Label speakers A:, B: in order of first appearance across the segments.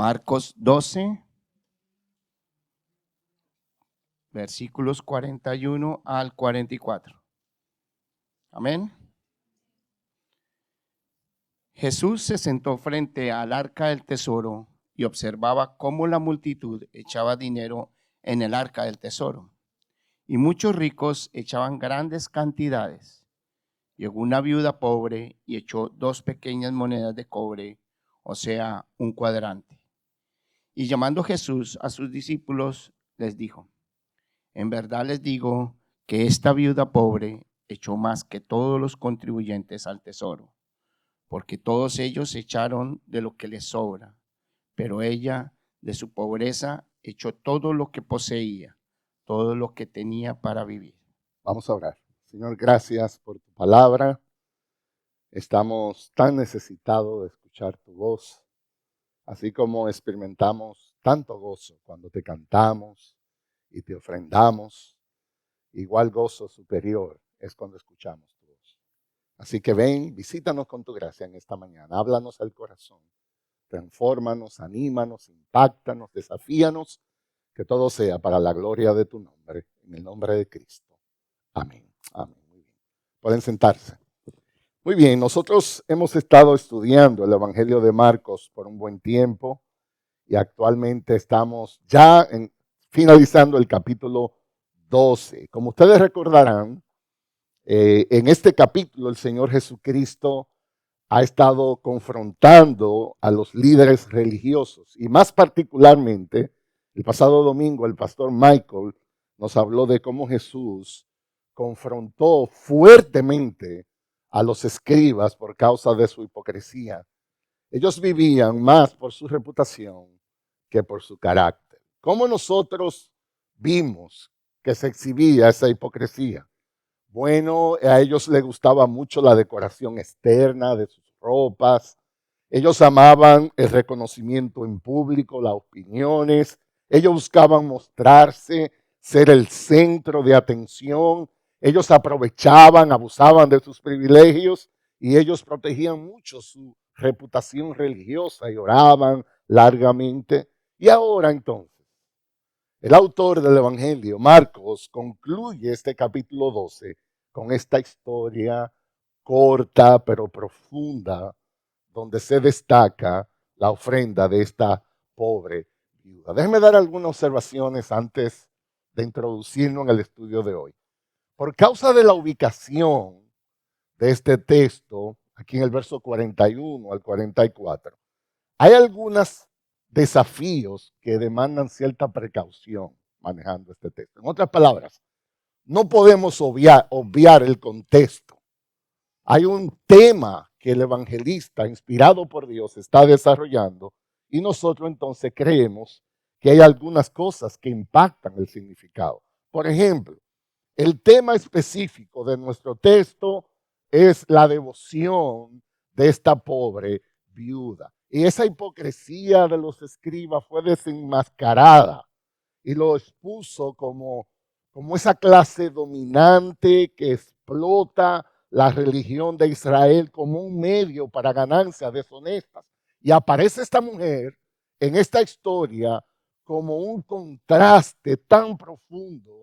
A: Marcos 12, versículos 41 al 44. Amén. Jesús se sentó frente al arca del tesoro y observaba cómo la multitud echaba dinero en el arca del tesoro. Y muchos ricos echaban grandes cantidades. Llegó una viuda pobre y echó 2 pequeñas monedas de cobre, o sea, un cuadrante. Y llamando Jesús a sus discípulos, les dijo: en verdad les digo que esta viuda pobre echó más que todos los contribuyentes al tesoro, porque todos ellos echaron de lo que les sobra, pero ella de su pobreza echó todo lo que poseía, todo lo que tenía para vivir.
B: Vamos a orar. Señor, gracias por tu palabra. Estamos tan necesitados de escuchar tu voz, así como experimentamos tanto gozo cuando te cantamos y te ofrendamos. Igual gozo superior es cuando escuchamos tu voz. Así que ven, visítanos con tu gracia en esta mañana. Háblanos al corazón. Transfórmanos, anímanos, impáctanos, desafíanos. Que todo sea para la gloria de tu nombre. En el nombre de Cristo. Amén. Amén. Muy bien. Pueden sentarse. Muy bien, nosotros hemos estado estudiando el Evangelio de Marcos por un buen tiempo y actualmente estamos ya finalizando el capítulo 12. Como ustedes recordarán, en este capítulo el Señor Jesucristo ha estado confrontando a los líderes religiosos y más particularmente, el pasado domingo el pastor Michael nos habló de cómo Jesús confrontó fuertemente a los escribas por causa de su hipocresía. Ellos vivían más por su reputación que por su carácter. ¿Cómo nosotros vimos que se exhibía esa hipocresía? Bueno, a ellos les gustaba mucho la decoración externa de sus ropas. Ellos amaban el reconocimiento en público, las opiniones. Ellos buscaban mostrarse, ser el centro de atención. Ellos aprovechaban, abusaban de sus privilegios y ellos protegían mucho su reputación religiosa y oraban largamente. Y ahora entonces, el autor del Evangelio, Marcos, concluye este capítulo 12 con esta historia corta pero profunda, donde se destaca la ofrenda de esta pobre viuda. Déjenme dar algunas observaciones antes de introducirnos en el estudio de hoy. Por causa de la ubicación de este texto, aquí en el verso 41 al 44, hay algunos desafíos que demandan cierta precaución manejando este texto. En otras palabras, no podemos obviar el contexto. Hay un tema que el evangelista, inspirado por Dios, está desarrollando y nosotros entonces creemos que hay algunas cosas que impactan el significado. Por ejemplo, el tema específico de nuestro texto es la devoción de esta pobre viuda. Y esa hipocresía de los escribas fue desenmascarada y lo expuso como esa clase dominante que explota la religión de Israel como un medio para ganancias deshonestas. Y aparece esta mujer en esta historia como un contraste tan profundo.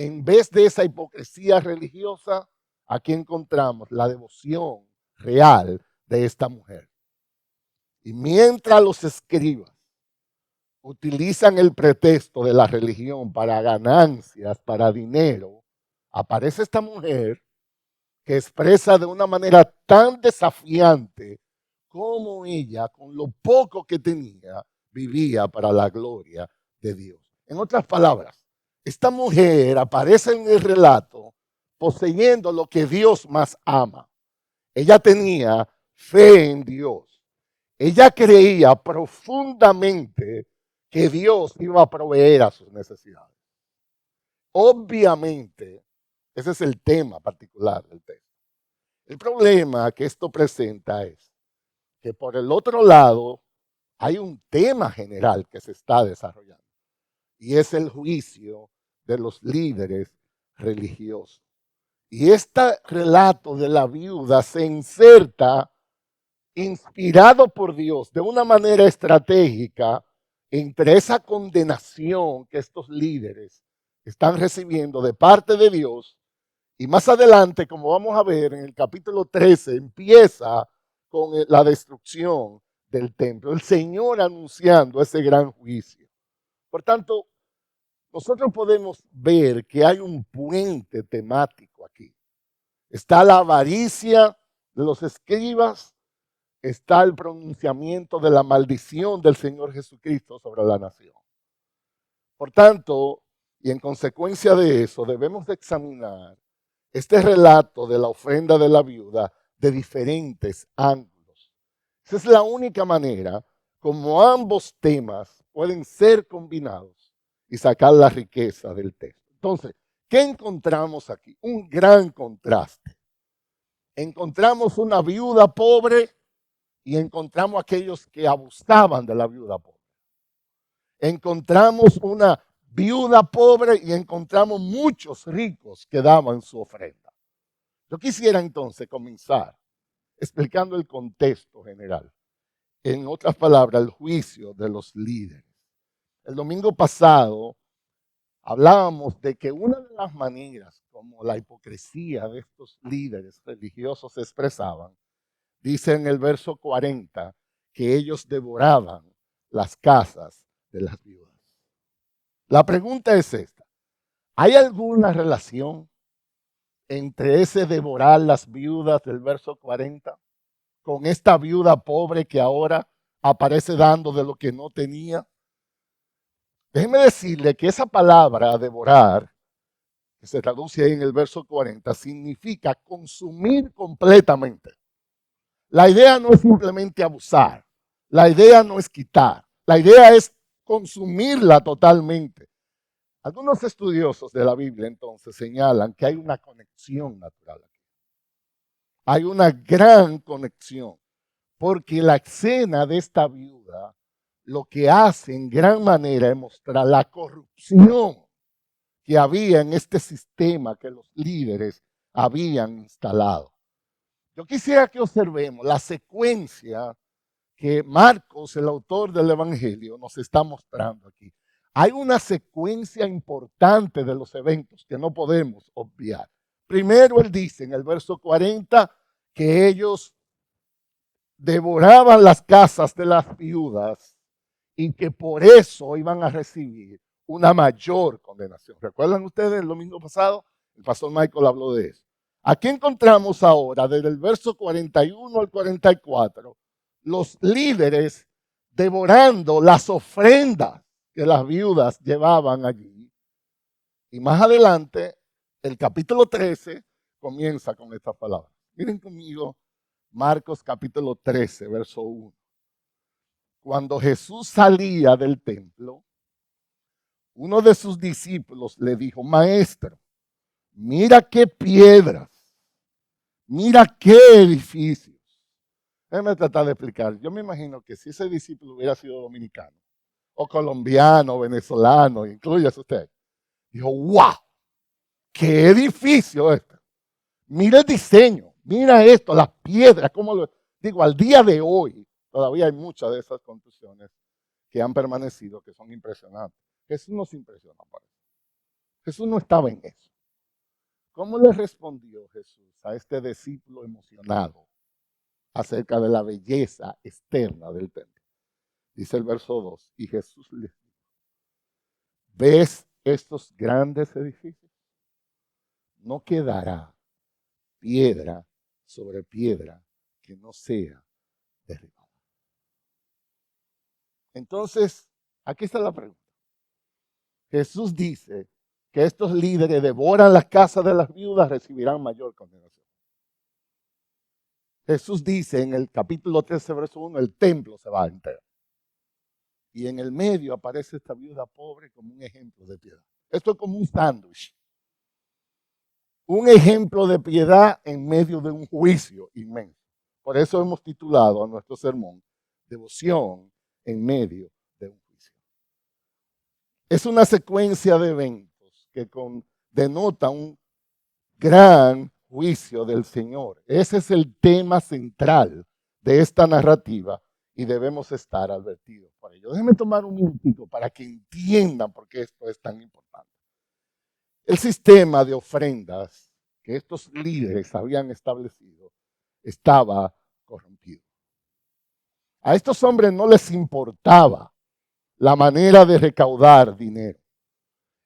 B: En vez de esa hipocresía religiosa, aquí encontramos la devoción real de esta mujer. Y mientras los escribas utilizan el pretexto de la religión para ganancias, para dinero, aparece esta mujer que expresa de una manera tan desafiante como ella, con lo poco que tenía, vivía para la gloria de Dios. En otras palabras, esta mujer aparece en el relato poseyendo lo que Dios más ama. Ella tenía fe en Dios. Ella creía profundamente que Dios iba a proveer a sus necesidades. Obviamente, ese es el tema particular del texto. El problema que esto presenta es que por el otro lado hay un tema general que se está desarrollando y es el juicio de los líderes religiosos. Y este relato de la viuda se inserta inspirado por Dios de una manera estratégica entre esa condenación que estos líderes están recibiendo de parte de Dios. Y más adelante, como vamos a ver en el capítulo 13, empieza con la destrucción del templo, el Señor anunciando ese gran juicio. Por tanto, nosotros podemos ver que hay un puente temático aquí. Está la avaricia de los escribas, está el pronunciamiento de la maldición del Señor Jesucristo sobre la nación. Por tanto, y en consecuencia de eso, debemos de examinar este relato de la ofrenda de la viuda de diferentes ángulos. Esa es la única manera como ambos temas pueden ser combinados y sacar la riqueza del texto. Entonces, ¿qué encontramos aquí? Un gran contraste. Encontramos una viuda pobre y encontramos aquellos que abusaban de la viuda pobre. Encontramos una viuda pobre y encontramos muchos ricos que daban su ofrenda. Yo quisiera entonces comenzar explicando el contexto general. En otras palabras, el juicio de los líderes. El domingo pasado hablábamos de que una de las maneras como la hipocresía de estos líderes religiosos se expresaban, dice en el verso 40, que ellos devoraban las casas de las viudas. La pregunta es esta: ¿hay alguna relación entre ese devorar las viudas del verso 40 con esta viuda pobre que ahora aparece dando de lo que no tenía? Déjeme decirle que esa palabra devorar, que se traduce ahí en el verso 40, significa consumir completamente. La idea no es simplemente abusar, la idea no es quitar, la idea es consumirla totalmente. Algunos estudiosos de la Biblia entonces señalan que hay una conexión natural aquí. Hay una gran conexión, porque la escena de esta viuda lo que hace en gran manera es mostrar la corrupción que había en este sistema que los líderes habían instalado. Yo quisiera que observemos la secuencia que Marcos, el autor del Evangelio, nos está mostrando aquí. Hay una secuencia importante de los eventos que no podemos obviar. Primero él dice en el verso 40 que ellos devoraban las casas de las viudas y que por eso iban a recibir una mayor condenación. ¿Recuerdan ustedes el domingo pasado? El pastor Michael habló de eso. Aquí encontramos ahora, desde el verso 41 al 44, los líderes devorando las ofrendas que las viudas llevaban allí. Y más adelante, el capítulo 13 comienza con estas palabras. Miren conmigo Marcos capítulo 13, verso 1. Cuando Jesús salía del templo, uno de sus discípulos le dijo: Maestro, mira qué piedras, mira qué edificios. Déjame tratar de explicar. Yo me imagino que si ese discípulo hubiera sido dominicano, o colombiano, o venezolano, incluyase usted, dijo: wow, qué edificio este. Mira el diseño, mira esto, las piedras, cómo lo digo, al día de hoy todavía hay muchas de esas construcciones que han permanecido, que son impresionantes. Jesús no se impresionó por eso. Jesús no estaba en eso. ¿Cómo le respondió Jesús a este discípulo emocionado acerca de la belleza externa del templo? Dice el verso 2, y Jesús les dijo: ¿ves estos grandes edificios? No quedará piedra sobre piedra que no sea derribada. Entonces, aquí está la pregunta. Jesús dice que estos líderes devoran las casas de las viudas, recibirán mayor condenación. Jesús dice en el capítulo 13, verso 1, el templo se va a enterar. Y en el medio aparece esta viuda pobre como un ejemplo de piedad. Esto es como un sándwich. Un ejemplo de piedad en medio de un juicio inmenso. Por eso hemos titulado a nuestro sermón Devoción en medio de un juicio. Es una secuencia de eventos que denota un gran juicio del Señor. Ese es el tema central de esta narrativa y debemos estar advertidos por ello. Déjenme tomar un minutito para que entiendan por qué esto es tan importante. El sistema de ofrendas que estos líderes habían establecido estaba corrompido. A estos hombres no les importaba la manera de recaudar dinero.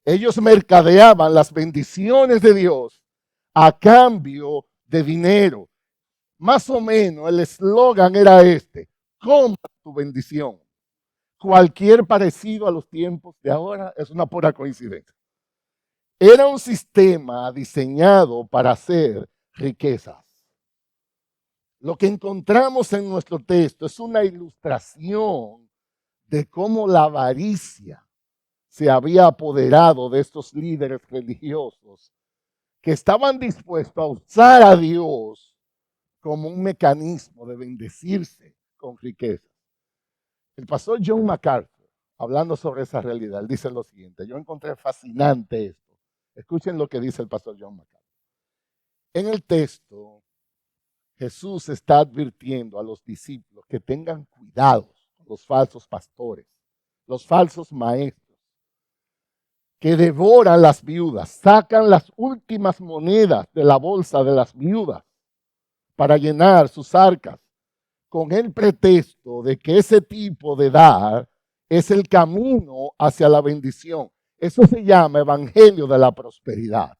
B: Ellos mercadeaban las bendiciones de Dios a cambio de dinero. Más o menos el eslogan era este: compra tu bendición. Cualquier parecido a los tiempos de ahora es una pura coincidencia. Era un sistema diseñado para hacer riquezas. Lo que encontramos en nuestro texto es una ilustración de cómo la avaricia se había apoderado de estos líderes religiosos que estaban dispuestos a usar a Dios como un mecanismo de bendecirse con riquezas. El pastor John MacArthur, hablando sobre esa realidad, él dice lo siguiente: yo encontré fascinante esto. Escuchen lo que dice el pastor John MacArthur. En el texto, Jesús está advirtiendo a los discípulos que tengan cuidado con los falsos pastores, los falsos maestros, que devoran las viudas, sacan las últimas monedas de la bolsa de las viudas para llenar sus arcas, con el pretexto de que ese tipo de dar es el camino hacia la bendición. Eso se llama evangelio de la prosperidad.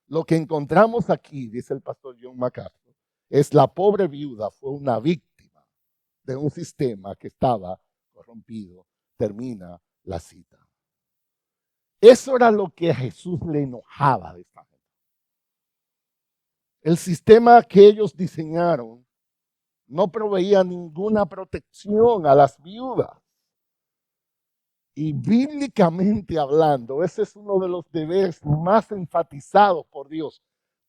B: Lo que encontramos aquí, dice el pastor John MacArthur, es la pobre viuda fue una víctima de un sistema que estaba corrompido. Termina la cita. Eso era lo que a Jesús le enojaba de esta gente. El sistema que ellos diseñaron no proveía ninguna protección a las viudas. Y bíblicamente hablando, ese es uno de los deberes más enfatizados por Dios,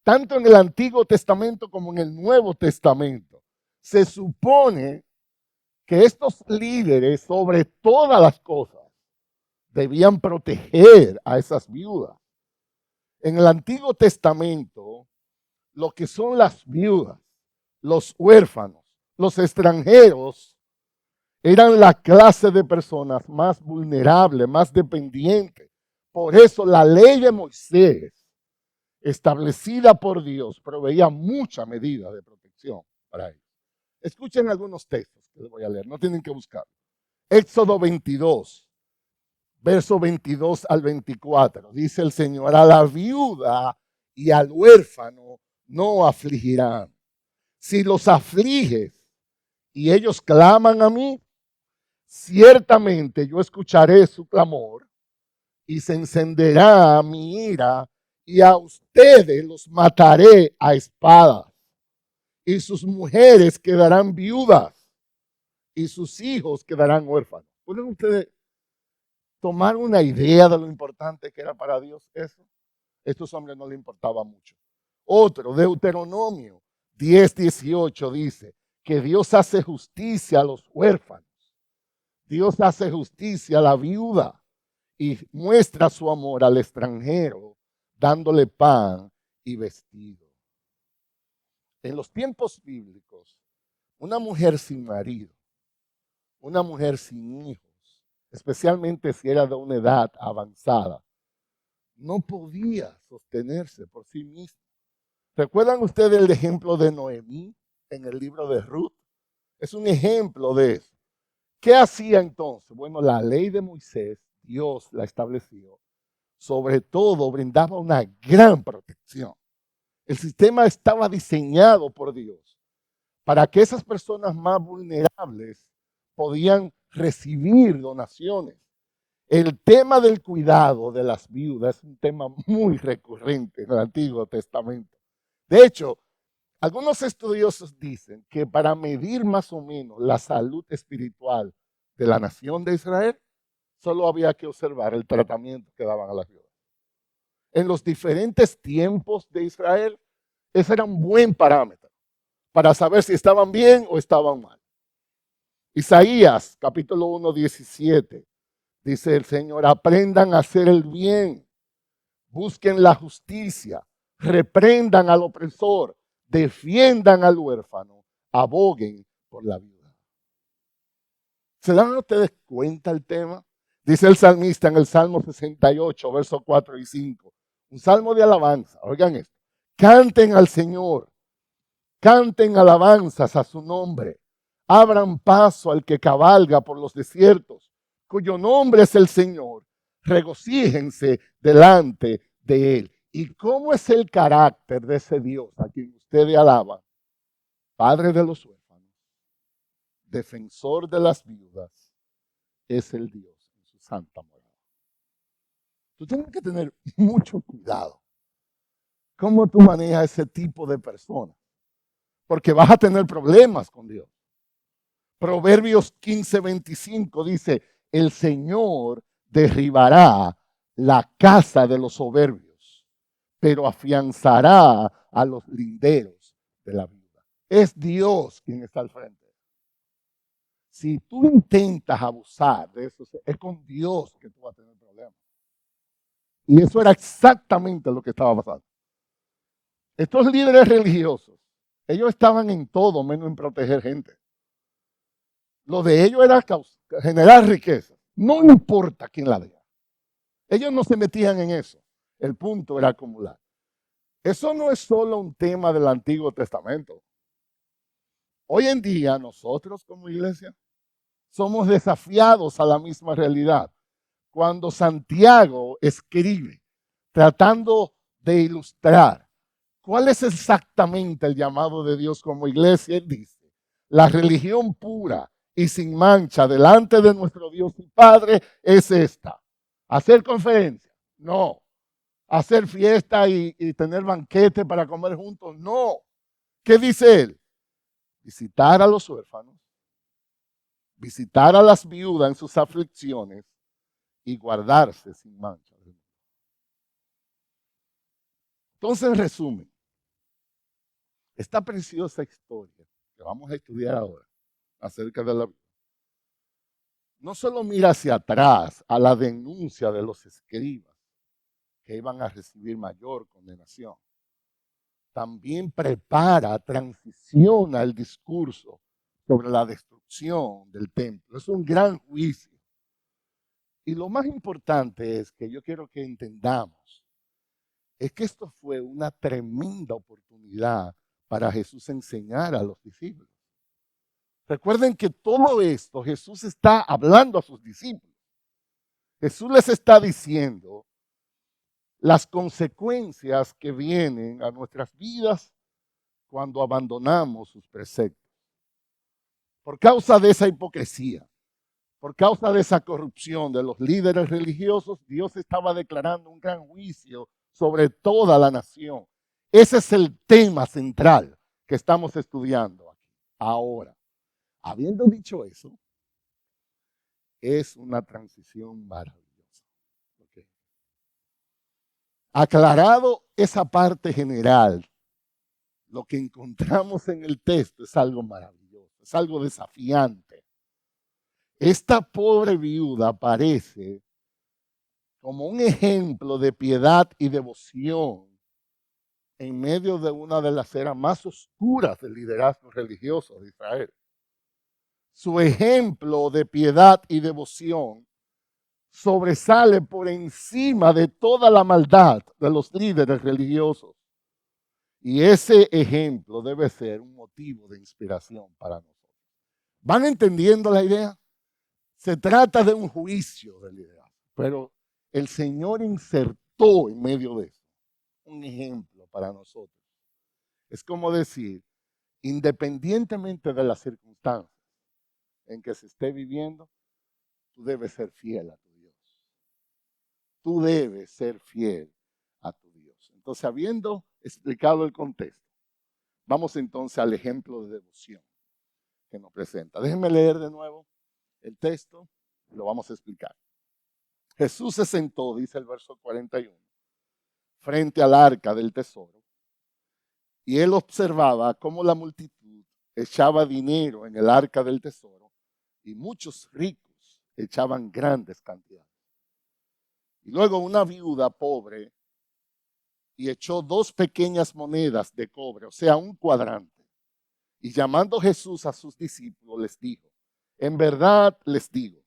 B: tanto en el Antiguo Testamento como en el Nuevo Testamento. Se supone que estos líderes, sobre todas las cosas, debían proteger a esas viudas. En el Antiguo Testamento, lo que son las viudas, los huérfanos, los extranjeros, eran la clase de personas más vulnerables, más dependientes. Por eso la ley de Moisés, establecida por Dios, proveía mucha medida de protección para ellos. Escuchen algunos textos que les voy a leer, no tienen que buscar. Éxodo 22, verso 22 al 24. Dice el Señor: a la viuda y al huérfano no afligirán. Si los afliges y ellos claman a mí, ciertamente yo escucharé su clamor y se encenderá mi ira y a ustedes los mataré a espada y sus mujeres quedarán viudas y sus hijos quedarán huérfanos. ¿Pueden ustedes tomar una idea de lo importante que era para Dios eso? Estos hombres no le importaba mucho. Otro, Deuteronomio 10:18 dice que Dios hace justicia a los huérfanos. Dios hace justicia a la viuda y muestra su amor al extranjero, dándole pan y vestido. En los tiempos bíblicos, una mujer sin marido, una mujer sin hijos, especialmente si era de una edad avanzada, no podía sostenerse por sí misma. ¿Recuerdan ustedes el ejemplo de Noemí en el libro de Ruth? Es un ejemplo de eso. ¿Qué hacía entonces? Bueno, la ley de Moisés, Dios la estableció. Sobre todo, brindaba una gran protección. El sistema estaba diseñado por Dios para que esas personas más vulnerables podían recibir donaciones. El tema del cuidado de las viudas es un tema muy recurrente en el Antiguo Testamento. De hecho, algunos estudiosos dicen que para medir más o menos la salud espiritual de la nación de Israel, solo había que observar el tratamiento que daban a las viudas. En los diferentes tiempos de Israel, ese era un buen parámetro para saber si estaban bien o estaban mal. Isaías, capítulo 1, 17, dice el Señor: aprendan a hacer el bien, busquen la justicia, reprendan al opresor, defiendan al huérfano, aboguen por la viuda. ¿Se dan ustedes cuenta el tema? Dice el salmista en el Salmo 68, versos 4 y 5. Un salmo de alabanza. Oigan esto. Canten al Señor. Canten alabanzas a su nombre. Abran paso al que cabalga por los desiertos, cuyo nombre es el Señor. Regocíjense delante de él. ¿Y cómo es el carácter de ese Dios a quien ustedes alaban? Padre de los huérfanos, defensor de las viudas, es el Dios en su santa morada. Tú tienes que tener mucho cuidado cómo tú manejas ese tipo de personas, porque vas a tener problemas con Dios. Proverbios 15:25 dice, el Señor derribará la casa de los soberbios, pero afianzará a los linderos de la viuda. Es Dios quien está al frente. Si tú intentas abusar de eso, es con Dios que tú vas a tener problemas. Y eso era exactamente lo que estaba pasando. Estos líderes religiosos, ellos estaban en todo menos en proteger gente. Lo de ellos era generar riqueza. No importa quién la dé. Ellos no se metían en eso. El punto era acumular. Eso no es solo un tema del Antiguo Testamento. Hoy en día nosotros como iglesia somos desafiados a la misma realidad. Cuando Santiago escribe tratando de ilustrar cuál es exactamente el llamado de Dios como iglesia, él dice, la religión pura y sin mancha delante de nuestro Dios y Padre es esta. Hacer conferencia, no. Hacer fiesta y tener banquete para comer juntos, no. ¿Qué dice él? Visitar a los huérfanos, visitar a las viudas en sus aflicciones y guardarse sin mancha. Entonces, en resumen, esta preciosa historia que vamos a estudiar ahora acerca de la vida, no solo mira hacia atrás a la denuncia de los escribas que iban a recibir mayor condenación, también prepara, transiciona el discurso sobre la destrucción del templo. Es un gran juicio. Y lo más importante es que yo quiero que entendamos, es que esto fue una tremenda oportunidad para Jesús enseñar a los discípulos. Recuerden que todo esto Jesús está hablando a sus discípulos. Jesús les está diciendo las consecuencias que vienen a nuestras vidas cuando abandonamos sus preceptos. Por causa de esa hipocresía, por causa de esa corrupción de los líderes religiosos, Dios estaba declarando un gran juicio sobre toda la nación. Ese es el tema central que estamos estudiando aquí. Ahora, habiendo dicho eso, es una transición maravillosa. Okay. Aclarado esa parte general, lo que encontramos en el texto es algo maravilloso, es algo desafiante. Esta pobre viuda aparece como un ejemplo de piedad y devoción en medio de una de las eras más oscuras del liderazgo religioso de Israel. Su ejemplo de piedad y devoción sobresale por encima de toda la maldad de los líderes religiosos. Y ese ejemplo debe ser un motivo de inspiración para nosotros. ¿Van entendiendo la idea? Se trata de un juicio de liderazgo, pero el Señor insertó en medio de eso un ejemplo para nosotros. Es como decir, independientemente de las circunstancias en que se esté viviendo, tú debes ser fiel a tu Dios. Tú debes ser fiel a tu Dios. Entonces, habiendo explicado el contexto, vamos entonces al ejemplo de devoción que nos presenta. Déjenme leer de nuevo el texto y lo vamos a explicar. Jesús se sentó, dice el verso 41, frente al arca del tesoro, y él observaba cómo la multitud echaba dinero en el arca del tesoro y muchos ricos echaban grandes cantidades. Y luego una viuda pobre y echó 2 pequeñas monedas de cobre, o sea, un cuadrante. Y llamando Jesús a sus discípulos, les dijo, en verdad les digo,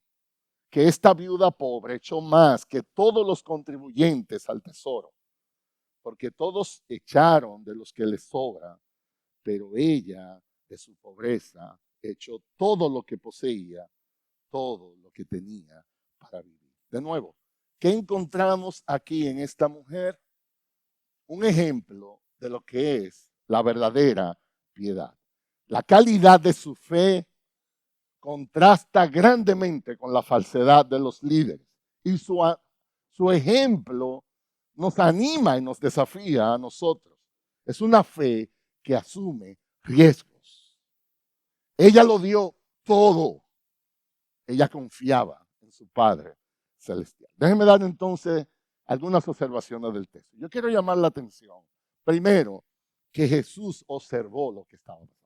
B: que esta viuda pobre echó más que todos los contribuyentes al tesoro, porque todos echaron de los que les sobra, pero ella de su pobreza echó todo lo que poseía, todo lo que tenía para vivir. De nuevo, ¿qué encontramos aquí en esta mujer? Un ejemplo de lo que es la verdadera piedad. La calidad de su fe contrasta grandemente con la falsedad de los líderes. Y su ejemplo nos anima y nos desafía a nosotros. Es una fe que asume riesgos. Ella lo dio todo. Ella confiaba en su Padre Celestial. Déjenme dar entonces algunas observaciones del texto. Yo quiero llamar la atención. Primero, que Jesús observó lo que estaba pasando.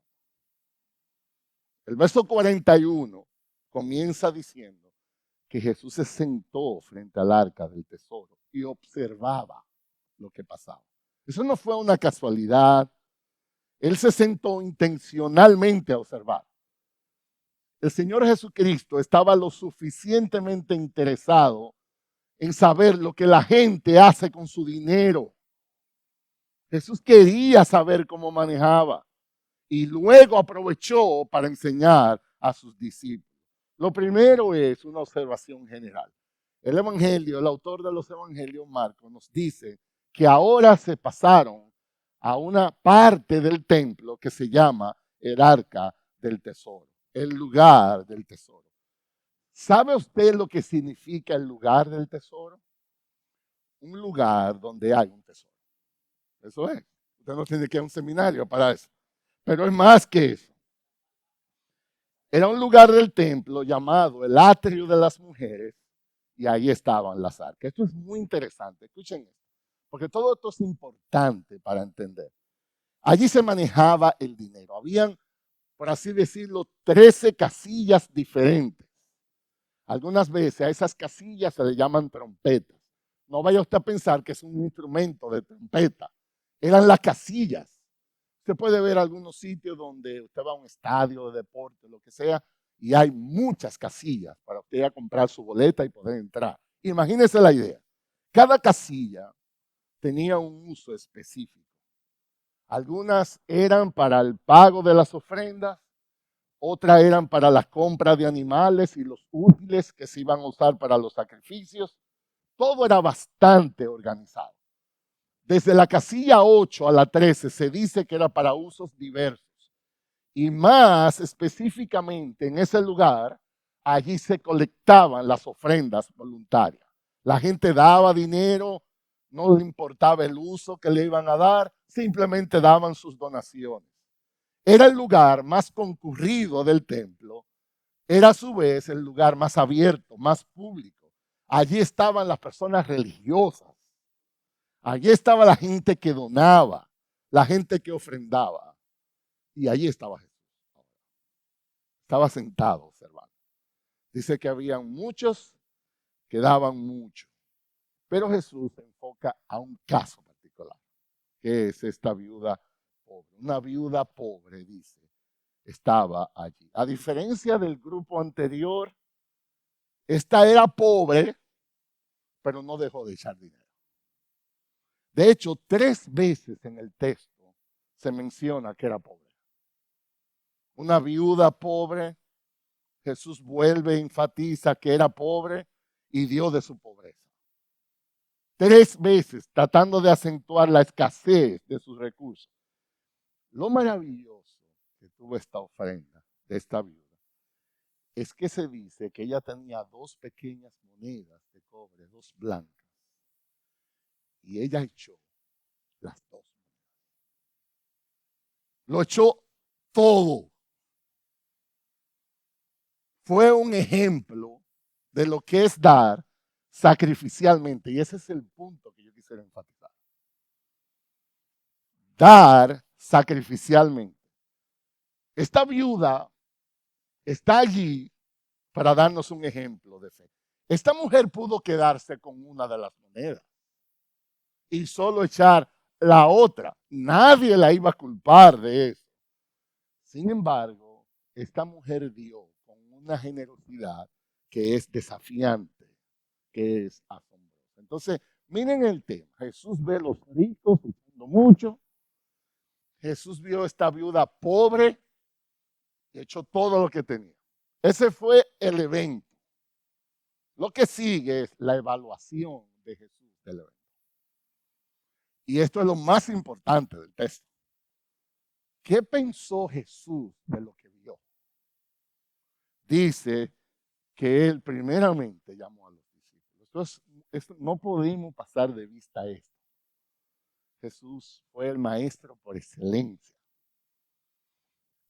B: El verso 41 comienza diciendo que Jesús se sentó frente al arca del tesoro y observaba lo que pasaba. Eso no fue una casualidad. Él se sentó intencionalmente a observar. El Señor Jesucristo estaba lo suficientemente interesado en saber lo que la gente hace con su dinero. Jesús quería saber cómo manejaba y luego aprovechó para enseñar a sus discípulos. Lo primero es una observación general. El Evangelio, el autor de los Evangelios, Marcos, nos dice que ahora se pasaron a una parte del templo que se llama el arca del tesoro, el lugar del tesoro. ¿Sabe usted lo que significa el lugar del tesoro? Un lugar donde hay un tesoro. Eso es. Usted no tiene que ir a un seminario para eso. Pero es más que eso. Era un lugar del templo llamado el atrio de las mujeres y ahí estaban las arcas. Esto es muy interesante. Escuchen esto. Porque todo esto es importante para entender. Allí se manejaba el dinero. Habían, por así decirlo, 13 casillas diferentes. Algunas veces a esas casillas se le llaman trompetas. No vaya usted a pensar que es un instrumento de trompeta. Eran las casillas. Usted puede ver algunos sitios donde usted va a un estadio de deporte, lo que sea, y hay muchas casillas para usted ir a comprar su boleta y poder entrar. Imagínese la idea. Cada casilla tenía un uso específico. Algunas eran para el pago de las ofrendas, otras eran para la compra de animales y los útiles que se iban a usar para los sacrificios. Todo era bastante organizado. Desde la casilla 8 a la 13 se dice que era para usos diversos. Y más específicamente en ese lugar, allí se colectaban las ofrendas voluntarias. La gente daba dinero, no le importaba el uso que le iban a dar, simplemente daban sus donaciones. Era el lugar más concurrido del templo, era a su vez el lugar más abierto, más público. Allí estaban las personas religiosas. Allí estaba la gente que donaba, la gente que ofrendaba. Y allí estaba Jesús. Estaba sentado observando. Dice que había muchos que daban mucho. Pero Jesús se enfoca a un caso particular, que es esta viuda pobre. Una viuda pobre, dice, estaba allí. A diferencia del grupo anterior, esta era pobre, pero no dejó de echar dinero. De hecho, 3 veces en el texto se menciona que era pobre. Una viuda pobre, Jesús vuelve e enfatiza que era pobre y dio de su pobreza. 3 veces tratando de acentuar la escasez de sus recursos. Lo maravilloso que tuvo esta ofrenda de esta viuda es que se dice que ella tenía 2 pequeñas monedas de cobre, 2 blancas, y ella echó las 2. Lo echó todo. Fue un ejemplo de lo que es dar sacrificialmente. Y ese es el punto que yo quisiera enfatizar. Dar sacrificialmente. Esta viuda está allí para darnos un ejemplo de fe. Esta mujer pudo quedarse con una de las monedas y solo echar la otra. Nadie la iba a culpar de eso. Sin embargo, esta mujer dio con una generosidad que es desafiante, que es asombrosa. Entonces, miren el tema. Jesús ve a los ricos echando mucho. Jesús vio a esta viuda pobre y echó todo lo que tenía. Ese fue el evento. Lo que sigue es la evaluación de Jesús del evento. Y esto es lo más importante del texto. ¿Qué pensó Jesús de lo que vio? Dice que él primeramente llamó a los discípulos. Entonces, no podemos pasar de vista esto. Jesús fue el maestro por excelencia.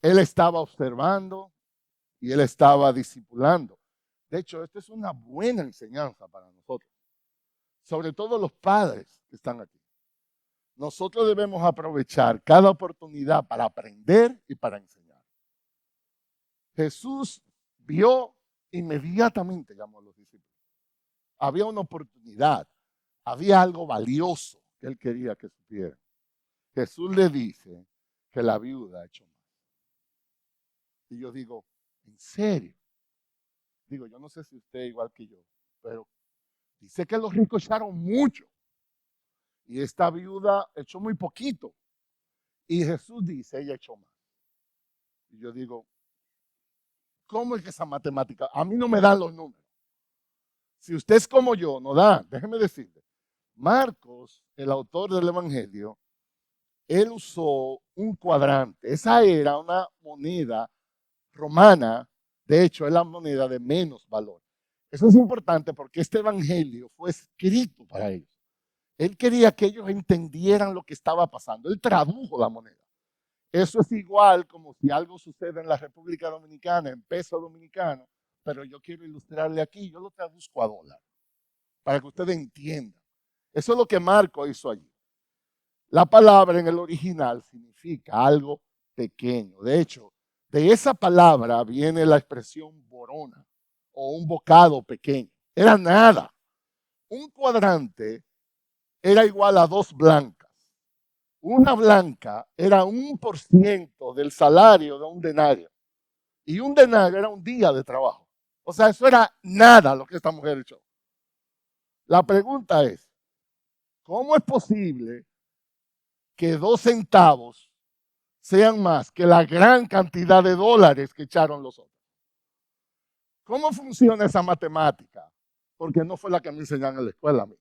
B: Él estaba observando y él estaba discipulando. De hecho, esta es una buena enseñanza para nosotros, sobre todo los padres que están aquí. Nosotros debemos aprovechar cada oportunidad para aprender y para enseñar. Jesús vio inmediatamente, llamó a los discípulos. Había una oportunidad, había algo valioso que él quería que supieran. Jesús le dice que la viuda ha hecho más. Y yo digo, ¿en serio? Digo, yo no sé si usted es igual que yo, pero dice que los ricos echaron mucho. Y esta viuda echó muy poquito. Y Jesús dice, ella echó más. Y yo digo, ¿cómo es que esa matemática? A mí no me dan los números. Si usted es como yo, no da. Déjeme decirle. Marcos, el autor del Evangelio, él usó un cuadrante. Esa era una moneda romana. De hecho, es la moneda de menos valor. Eso es importante porque este Evangelio fue escrito para ellos. Él quería que ellos entendieran lo que estaba pasando. Él tradujo la moneda. Eso es igual como si algo sucede en la República Dominicana, en peso dominicano, pero yo quiero ilustrarle aquí, yo lo traduzco a dólar, para que ustedes entiendan. Eso es lo que Marco hizo allí. La palabra en el original significa algo pequeño. De hecho, de esa palabra viene la expresión borona o un bocado pequeño. Era nada. Un cuadrante era igual a 2 blancas. Una blanca era 1% del salario de un denario. Y un denario era un día de trabajo. O sea, eso era nada lo que esta mujer echó. La pregunta es, ¿cómo es posible que 2 centavos sean más que la gran cantidad de dólares que echaron los otros? ¿Cómo funciona esa matemática? Porque no fue la que me enseñaron en la escuela a mí.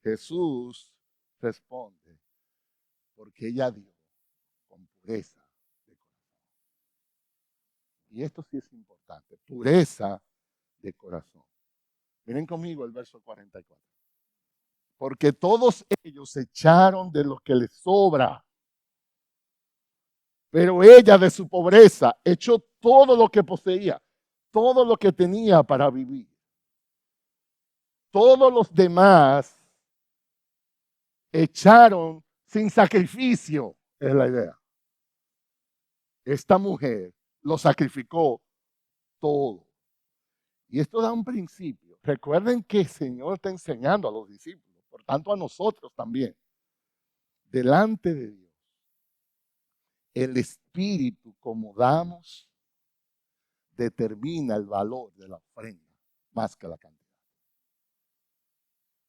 B: Jesús responde, porque ella dio con pureza de corazón. Y esto sí es importante, pureza de corazón. Miren conmigo el verso 44. Porque todos ellos echaron de lo que les sobra, pero ella de su pobreza echó todo lo que poseía, todo lo que tenía para vivir. Todos los demás echaron sin sacrificio, es la idea. Esta mujer lo sacrificó todo. Y esto da un principio. Recuerden que el Señor está enseñando a los discípulos, por tanto a nosotros también. Delante de Dios, el espíritu como damos determina el valor de la ofrenda más que la cantidad.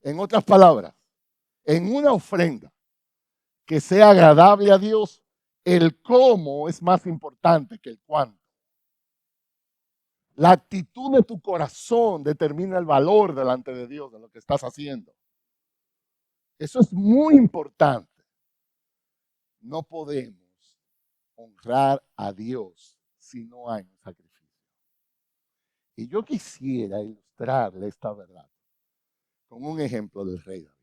B: En otras palabras, en una ofrenda que sea agradable a Dios, el cómo es más importante que el cuánto. La actitud de tu corazón determina el valor delante de Dios de lo que estás haciendo. Eso es muy importante. No podemos honrar a Dios si no hay un sacrificio. Y yo quisiera ilustrarle esta verdad con un ejemplo del rey David.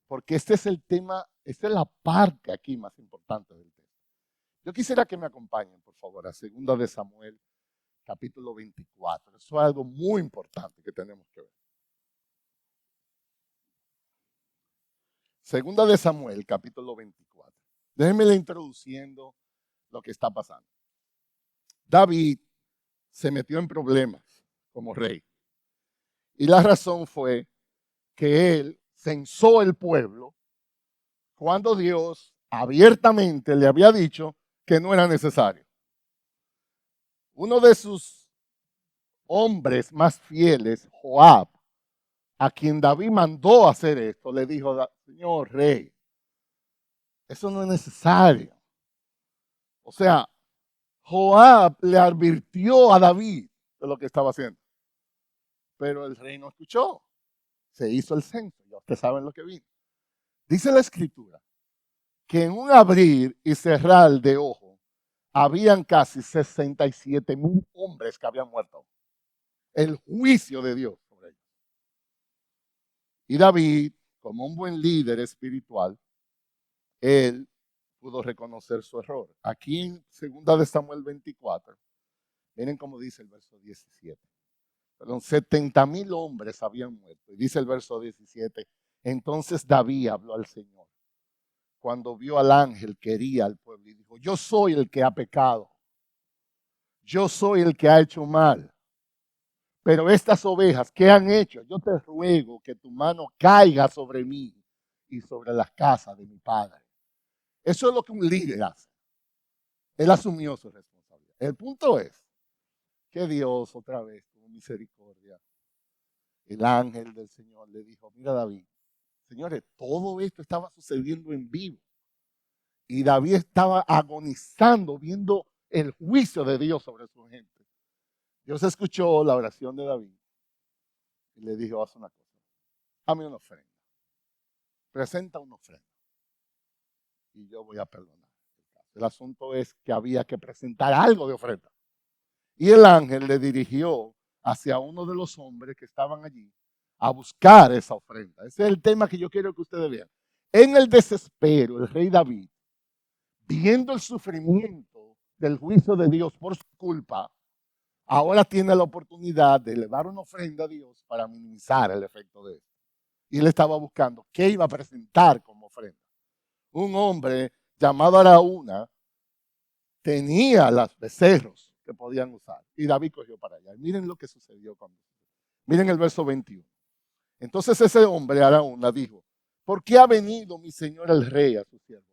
B: Porque este es el tema, esta es la parte aquí más importante del texto. Yo quisiera que me acompañen, por favor, a 2 de Samuel, capítulo 24. Eso es algo muy importante que tenemos que ver. 2 de Samuel, capítulo 24. Déjenme introduciendo lo que está pasando. David se metió en problemas como rey. Y la razón fue que él censó el pueblo cuando Dios abiertamente le había dicho que no era necesario. Uno de sus hombres más fieles, Joab, a quien David mandó a hacer esto, le dijo: Señor rey, eso no es necesario. O sea, Joab le advirtió a David de lo que estaba haciendo. Pero el rey no escuchó. Se hizo el censo. Ya ustedes saben lo que vino. Dice la escritura que en un abrir y cerrar de ojo habían casi 67,000 hombres que habían muerto. El juicio de Dios sobre ellos. Y David, como un buen líder espiritual, él pudo reconocer su error. Aquí en 2 de Samuel 24, miren cómo dice el verso 17. Perdón, 70,000 hombres habían muerto. Y dice el verso 17, entonces David habló al Señor. Cuando vio al ángel que hería al pueblo y dijo: yo soy el que ha pecado. Yo soy el que ha hecho mal. Pero estas ovejas, ¿qué han hecho? Yo te ruego que tu mano caiga sobre mí y sobre las casas de mi padre. Eso es lo que un líder hace. Él asumió su responsabilidad. El punto es que Dios otra vez tuvo misericordia. El ángel del Señor le dijo: mira David, señores, todo esto estaba sucediendo en vivo. Y David estaba agonizando viendo el juicio de Dios sobre su gente. Dios escuchó la oración de David y le dijo: haz una cosa, dame una ofrenda. Presenta una ofrenda y yo voy a perdonar. El asunto es que había que presentar algo de ofrenda. Y el ángel le dirigió hacia uno de los hombres que estaban allí a buscar esa ofrenda. Ese es el tema que yo quiero que ustedes vean. En el desespero, el rey David, viendo el sufrimiento del juicio de Dios por su culpa, ahora tiene la oportunidad de elevar una ofrenda a Dios para minimizar el efecto de eso. Y él estaba buscando qué iba a presentar como ofrenda. Un hombre llamado Araúna tenía los becerros que podían usar. Y David cogió para allá. Y miren lo que sucedió cuando. Miren el verso 21. Entonces ese hombre, Araúna, dijo: ¿por qué ha venido mi señor el rey a su siervo?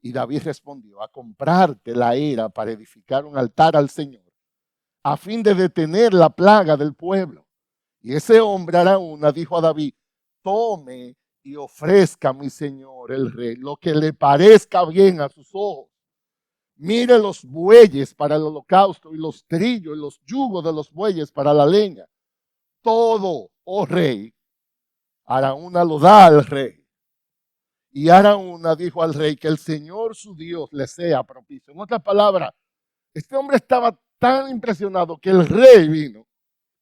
B: Y David respondió: a comprarte la era para edificar un altar al Señor, a fin de detener la plaga del pueblo. Y ese hombre, Araúna, dijo a David: tome y ofrezca a mi señor el rey lo que le parezca bien a sus ojos. Mire los bueyes para el holocausto y los trillos y los yugos de los bueyes para la leña. Todo, oh rey, Araúna lo da al rey. Y Araúna dijo al rey: que el Señor su Dios le sea propicio. En otras palabras, este hombre estaba tan impresionado que el rey vino,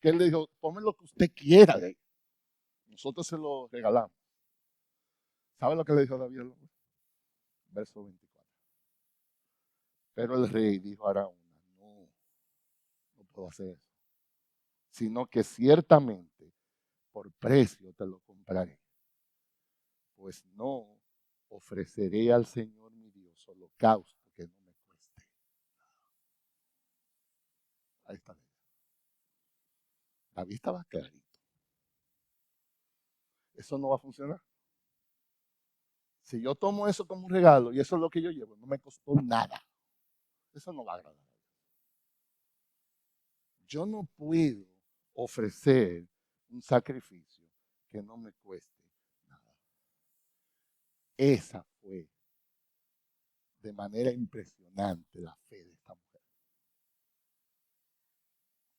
B: que él le dijo: tome lo que usted quiera de él. Nosotros se lo regalamos. ¿Sabe lo que le dijo David? Verso 24. Pero el rey dijo a Araúna: no puedo hacer eso, sino que ciertamente por precio te lo compraré. Pues no ofreceré al Señor mi Dios holocausto que no me cueste. Ahí está. David estaba clarito. Eso no va a funcionar. Si yo tomo eso como un regalo y eso es lo que yo llevo, no me costó nada. Eso no va a agradar. Yo no puedo ofrecer un sacrificio que no me cueste nada. Esa fue de manera impresionante la fe de esta mujer.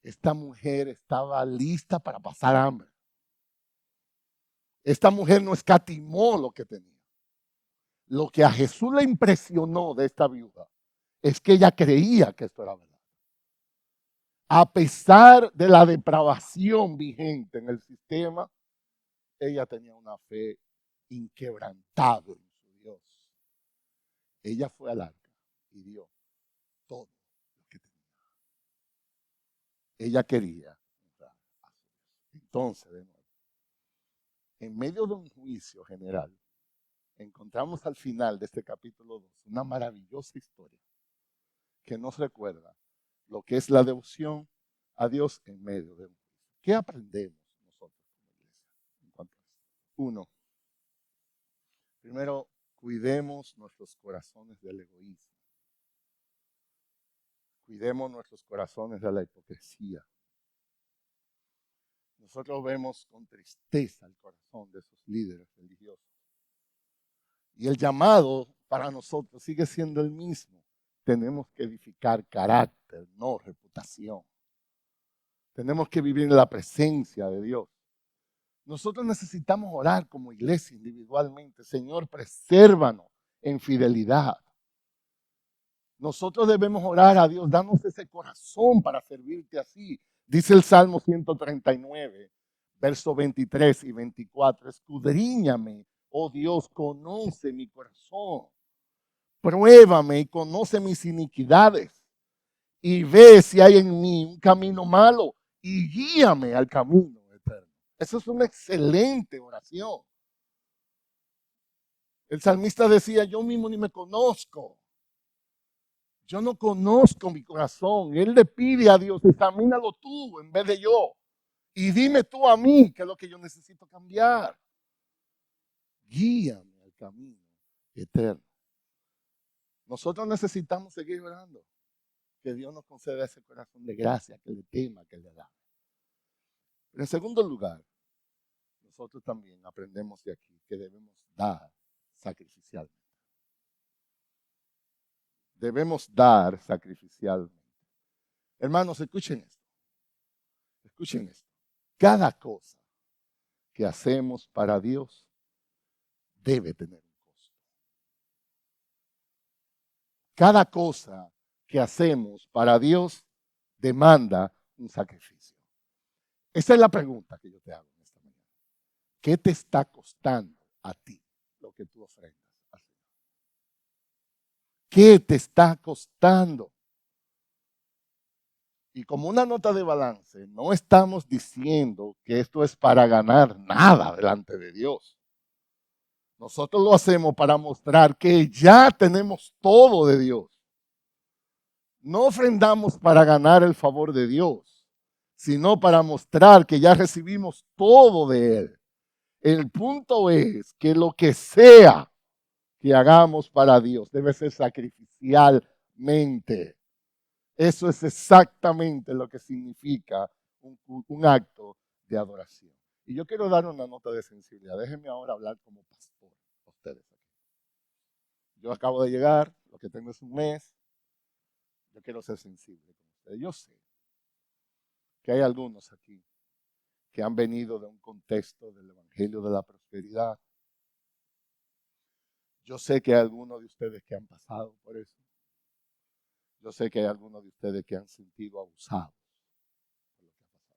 B: Esta mujer estaba lista para pasar hambre. Esta mujer no escatimó lo que tenía. Lo que a Jesús le impresionó de esta viuda es que ella creía que esto era verdad. A pesar de la depravación vigente en el sistema, ella tenía una fe inquebrantable en su Dios. Ella fue al arca y dio todo lo que tenía. Ella quería honrar a su Dios. Entonces, de nuevo, en medio de un juicio general, encontramos al final de este capítulo 2 una maravillosa historia que nos recuerda lo que es la devoción a Dios en medio de un juicio. ¿Qué aprendemos nosotros como iglesia en cuanto a esto? Uno, primero, cuidemos nuestros corazones del egoísmo. Cuidemos nuestros corazones de la hipocresía. Nosotros vemos con tristeza el corazón de esos líderes religiosos. Y el llamado para nosotros sigue siendo el mismo. Tenemos que edificar carácter, no reputación. Tenemos que vivir en la presencia de Dios. Nosotros necesitamos orar como iglesia individualmente. Señor, presérvanos en fidelidad. Nosotros debemos orar a Dios, danos ese corazón para servirte así. Dice el Salmo 139, versos 23 y 24. Escudriñame, oh Dios, conoce mi corazón. Pruébame y conoce mis iniquidades. Y ve si hay en mí un camino malo y guíame al camino eterno. Esa es una excelente oración. El salmista decía, yo mismo ni me conozco. Yo no conozco mi corazón. Él le pide a Dios, examínalo tú en vez de yo. Y dime tú a mí qué es lo que yo necesito cambiar. Guíame al camino eterno. Nosotros necesitamos seguir orando. Que Dios nos conceda ese corazón de gracia, que le tema, que le da. Pero en segundo lugar, nosotros también aprendemos de aquí que debemos dar sacrificialmente. Debemos dar sacrificialmente. Hermanos, escuchen esto. Escuchen esto. Cada cosa que hacemos para Dios debe tener un costo. Cada cosa que hacemos para Dios demanda un sacrificio. Esa es la pregunta que yo te hago en esta mañana. ¿Qué te está costando a ti lo que tú ofrendas al Señor? ¿Qué te está costando? Y como una nota de balance, no estamos diciendo que esto es para ganar nada delante de Dios. Nosotros lo hacemos para mostrar que ya tenemos todo de Dios. No ofrendamos para ganar el favor de Dios, sino para mostrar que ya recibimos todo de Él. El punto es que lo que sea que hagamos para Dios debe ser sacrificialmente. Eso es exactamente lo que significa un acto de adoración. Y yo quiero dar una nota de sensibilidad. Déjenme ahora hablar como pastor a ustedes aquí. Yo acabo de llegar, lo que tengo es un mes. Yo quiero ser sensible con ustedes. Yo sé que hay algunos aquí que han venido de un contexto del Evangelio de la Prosperidad. Yo sé que hay algunos de ustedes que han pasado por eso. Yo sé que hay algunos de ustedes que han sentido abusados por lo que ha pasado.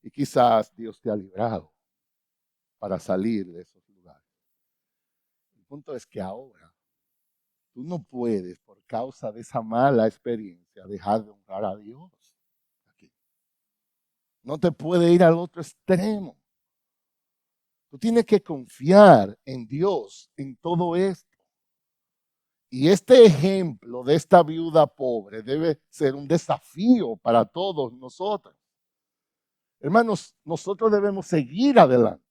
B: Y quizás Dios te ha librado para salir de esos lugares. El punto es que ahora tú no puedes, por causa de esa mala experiencia, dejar de honrar a Dios. Aquí. No te puede ir al otro extremo. Tú tienes que confiar en Dios en todo esto. Y este ejemplo de esta viuda pobre debe ser un desafío para todos nosotros. Hermanos, nosotros debemos seguir adelante.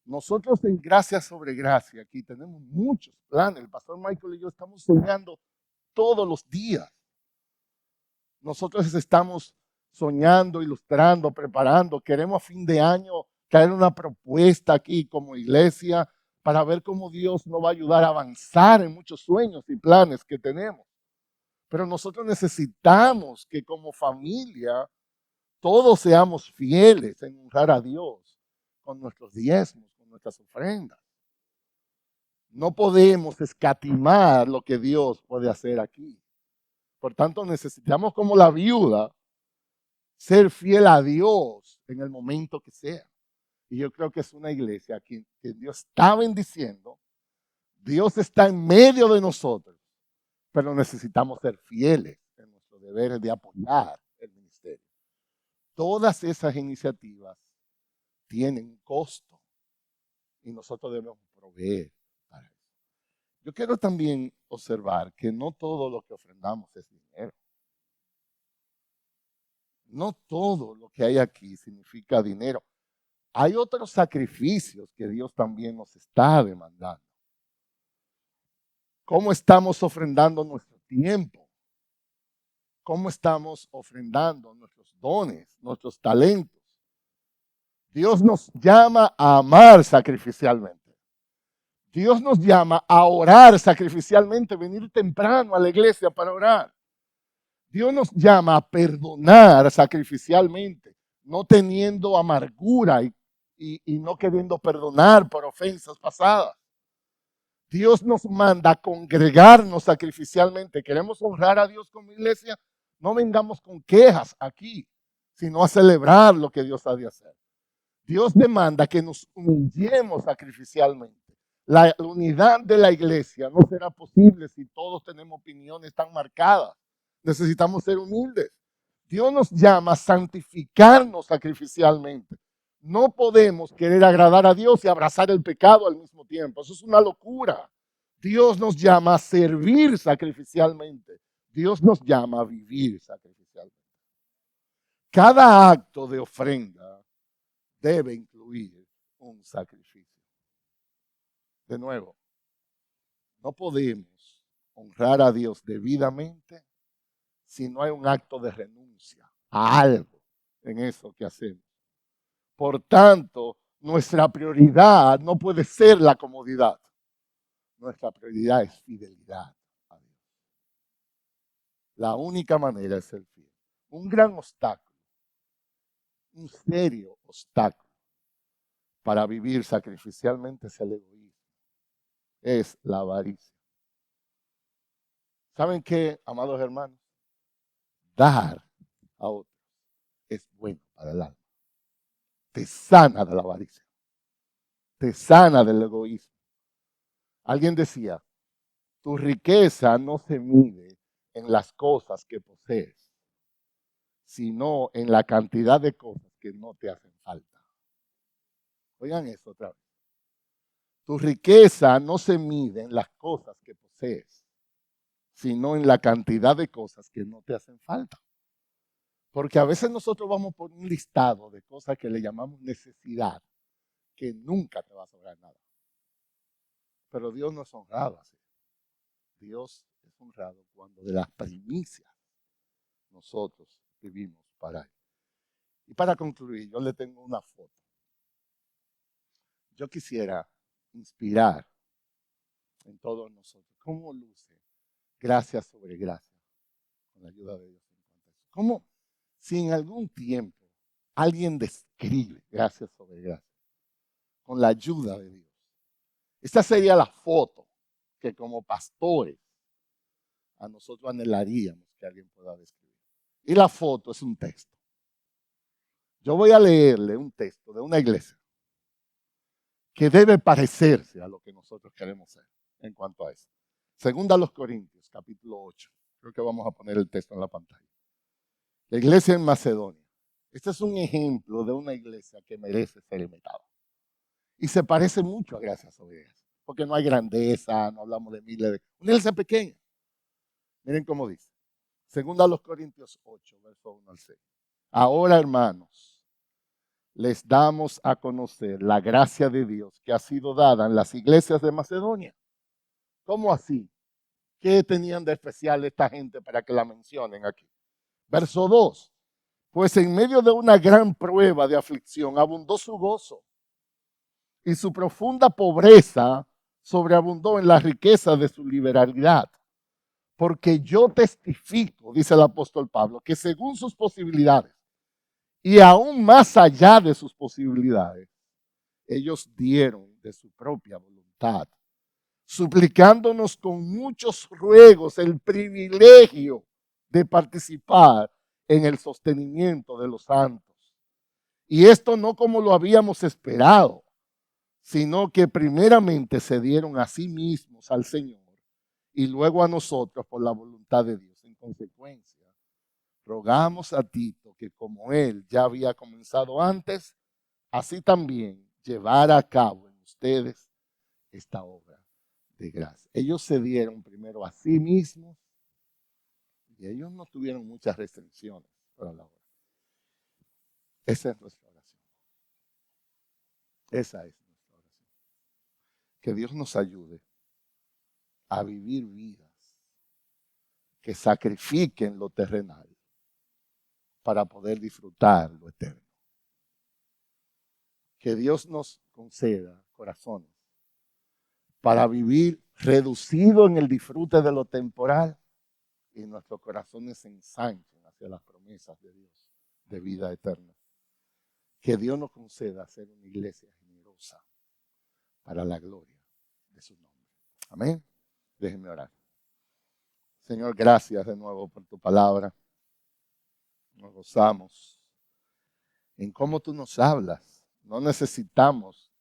B: Nosotros en Gracia sobre Gracia aquí tenemos muchos planes. El pastor Michael y yo estamos soñando todos los días. Nosotros estamos soñando, ilustrando, preparando. Queremos a fin de año traer una propuesta aquí como iglesia para ver cómo Dios nos va a ayudar a avanzar en muchos sueños y planes que tenemos. Pero nosotros necesitamos que como familia todos seamos fieles en honrar a Dios con nuestros diezmos, con nuestras ofrendas. No podemos escatimar lo que Dios puede hacer aquí. Por tanto, necesitamos como la viuda ser fiel a Dios en el momento que sea. Y yo creo que es una iglesia que Dios está bendiciendo. Dios está en medio de nosotros, pero necesitamos ser fieles en nuestros deberes de apoyar el ministerio. Todas esas iniciativas tienen un costo y nosotros debemos proveer para eso. Yo quiero también observar que no todo lo que ofrendamos es dinero. No todo lo que hay aquí significa dinero. Hay otros sacrificios que Dios también nos está demandando. ¿Cómo estamos ofrendando nuestro tiempo? cómo estamos ofrendando nuestros dones, nuestros talentos. Dios nos llama a amar sacrificialmente. Dios nos llama a orar sacrificialmente, venir temprano a la iglesia para orar. Dios nos llama a perdonar sacrificialmente, no teniendo amargura y no queriendo perdonar por ofensas pasadas. Dios nos manda a congregarnos sacrificialmente. Queremos honrar a Dios como iglesia. No vengamos con quejas aquí, sino a celebrar lo que Dios ha de hacer. Dios demanda que nos humillemos sacrificialmente. La unidad de la iglesia no será posible si todos tenemos opiniones tan marcadas. Necesitamos ser humildes. Dios nos llama a santificarnos sacrificialmente. No podemos querer agradar a Dios y abrazar el pecado al mismo tiempo. Eso es una locura. Dios nos llama a servir sacrificialmente. Dios nos llama a vivir sacrificialmente. Cada acto de ofrenda debe incluir un sacrificio. De nuevo, no podemos honrar a Dios debidamente si no hay un acto de renuncia a algo en eso que hacemos. Por tanto, nuestra prioridad no puede ser la comodidad. Nuestra prioridad es fidelidad a Dios. La única manera es ser fiel. Un gran obstáculo, un serio obstáculo para vivir sacrificialmente es el egoísmo, es la avaricia. ¿Saben qué, amados hermanos? Dar a otros es bueno para el alma. Te sana de la avaricia, te sana del egoísmo. Alguien decía, tu riqueza no se mide en las cosas que posees, sino en la cantidad de cosas que no te hacen falta. Oigan eso otra vez. Tu riqueza no se mide en las cosas que posees, sino en la cantidad de cosas que no te hacen falta. Porque a veces nosotros vamos por un listado de cosas que le llamamos necesidad, que nunca te va a sobrar nada. Pero Dios no es honrado así. Dios es honrado cuando de las primicias nosotros vivimos para Él. Y para concluir, yo le tengo una foto. Yo quisiera inspirar en todos nosotros cómo luce gracia sobre gracia con la ayuda de Dios. Cómo si en algún tiempo alguien describe gracia sobre gracia con la ayuda de Dios. Esta sería la foto que como pastores a nosotros anhelaríamos que alguien pueda describir. Y la foto es un texto. Yo voy a leerle un texto de una iglesia que debe parecerse a lo que nosotros queremos ser en cuanto a eso. Segunda a los Corintios, capítulo 8. Creo que vamos a poner el texto en la pantalla. La iglesia en Macedonia. Este es un ejemplo de una iglesia que merece ser imitada. Y se parece mucho a Gracia sobre Gracia, porque no hay grandeza, no hablamos de miles de... Una iglesia pequeña. Miren cómo dice. Segunda a los Corintios 8, verso 1 al 6. Ahora, hermanos, les damos a conocer la gracia de Dios que ha sido dada en las iglesias de Macedonia. ¿Cómo así? ¿Qué tenían de especial esta gente para que la mencionen aquí? Verso 2. Pues en medio de una gran prueba de aflicción abundó su gozo y su profunda pobreza sobreabundó en la riqueza de su liberalidad. Porque yo testifico, dice el apóstol Pablo, que según sus posibilidades y aún más allá de sus posibilidades, ellos dieron de su propia voluntad, suplicándonos con muchos ruegos el privilegio de participar en el sostenimiento de los santos. Y esto no como lo habíamos esperado, sino que primeramente se dieron a sí mismos al Señor y luego a nosotros por la voluntad de Dios. En consecuencia, rogamos a Tito que como él ya había comenzado antes, así también llevara a cabo en ustedes esta obra de gracia. Ellos se dieron primero a sí mismos y ellos no tuvieron muchas restricciones para la obra. Esa es nuestra oración. Esa es nuestra oración. Que Dios nos ayude a vivir vidas que sacrifiquen lo terrenal para poder disfrutar lo eterno. Que Dios nos conceda corazones para vivir reducido en el disfrute de lo temporal y nuestros corazones se ensanchen hacia las promesas de Dios de vida eterna. Que Dios nos conceda ser una iglesia generosa para la gloria de su nombre. Amén. Déjenme orar. Señor, gracias de nuevo por tu palabra. Nos gozamos en cómo tú nos hablas. No necesitamos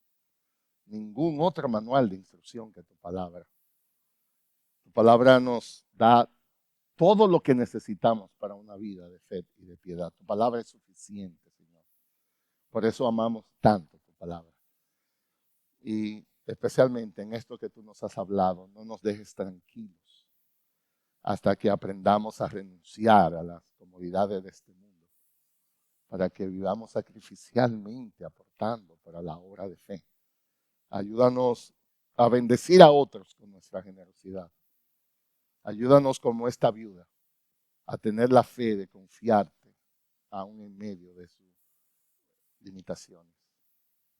B: ningún otro manual de instrucción que tu palabra. Tu palabra nos da todo lo que necesitamos para una vida de fe y de piedad. Tu palabra es suficiente, Señor. Por eso amamos tanto tu palabra. Y especialmente en esto que tú nos has hablado, no nos dejes tranquilos hasta que aprendamos a renunciar a las comodidades de este mundo, para que vivamos sacrificialmente aportando para la obra de fe. Ayúdanos a bendecir a otros con nuestra generosidad. Ayúdanos como esta viuda a tener la fe de confiarte aún en medio de sus limitaciones.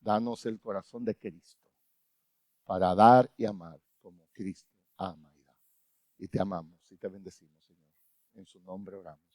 B: Danos el corazón de Cristo para dar y amar como Cristo ama y da. Y te amamos y te bendecimos, Señor. En su nombre oramos.